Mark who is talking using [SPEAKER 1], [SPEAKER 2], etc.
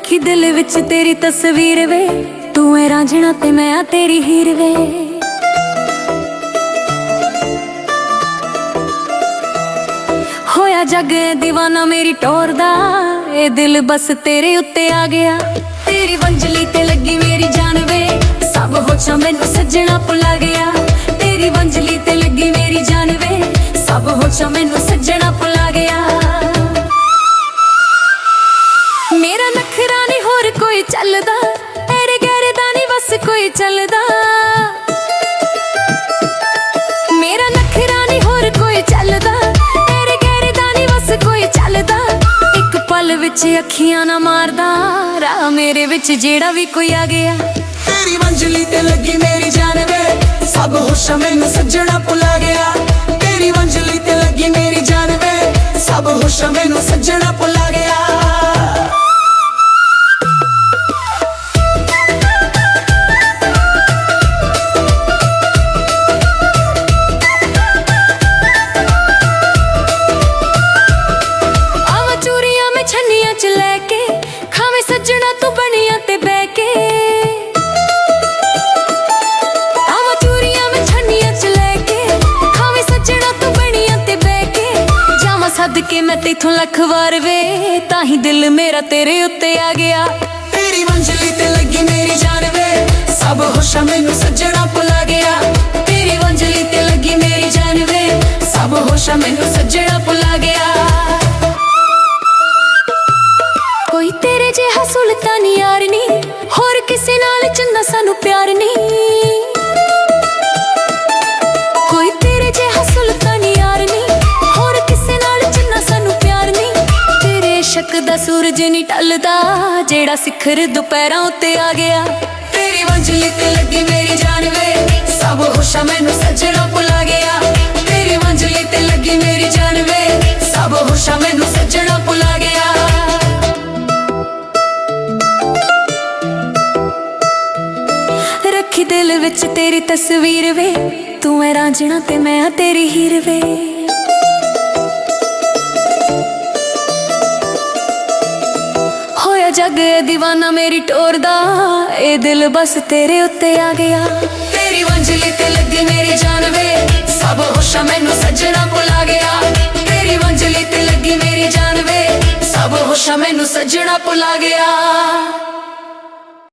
[SPEAKER 1] रखी दिल विच तेरी तस्वीर वे, तू है रांझना ते मैं आ तेरी हीर वे। होया जग दीवाना मेरी टोर दा, ए दिल बस तेरे उत्ते आ गया। तेरी वंजली ते लगी मेरी जान वे, सब होशां मैनू सजना भुला गया। तेरी वंजली ते लगी मेरी जान वे, सब होशां मैनू सजना भुला गया। मेरा नखरा नहीं होर कोई चलदा, तेरे गैरे दा नहीं बस कोई चलदा। मेरा नखरा नहीं होर कोई चलदा, तेरे गैरे दा नहीं बस कोई चलदा। एक पल विच अखियां ना मारदा, राह मेरे विच जेड़ा भी कोई आ गया।
[SPEAKER 2] तेरी वंजली ते लगी मेरी जान वे, सब होशां मैनू सजना भुला गया। तेरी वंजली ते लगी मेरी जान वे, सब होशां मैनू सजना भुला गया।
[SPEAKER 1] सजना तू बनिया ते बैके, आवा चूरियां में छन्नियां च लैके, खावे सजना तू बनिया ते बैके। जावा सदके मैं तेथों लख वार वे, ताही दिल मेरा तेरे उत्ते आ गया।
[SPEAKER 2] तेरी वंजली ते लगी मेरी जान वे, सब होशां मैनू सजना भुला गया। तेरी वंजली ते लगी मेरी जान वे, सब होशां मैनू सजना भुला गया।
[SPEAKER 1] कोई तेरे जिहा सुल्तानी यार नी, होर किसे नाल चंगा सानू प्यार नी। कोई तेरे जिहा सुल्तानी यार नी, होर किसे नाल चंगा सानू प्यार नी। तेरे इश्क दा सूरज नी टलदा, जेड़ा सिखर दुपहरां उत्ते आ गया।
[SPEAKER 2] तेरी वंजली ते लगी मेरी जान वे, सब होशां मैनू सजना भुला गया। तेरी वंजली ते लगी मेरी जान वे, सब होशां मैनू सजना भुला गया।
[SPEAKER 1] रखी दिल विच तेरी तस्वीर वे, तू है रांझना ते मैं आ तेरी हीर वे। होया जग दीवाना मेरी टोर दा, ए दिल बस तेरे उत्ते आ गया।
[SPEAKER 2] तेरी वंजली ते लगी मेरी जान वे, सब होशां मैनू सजना भुला गया। तेरी वंजली ते लगी मेरी जान वे, सब होशां मैनू सजना भुला गया।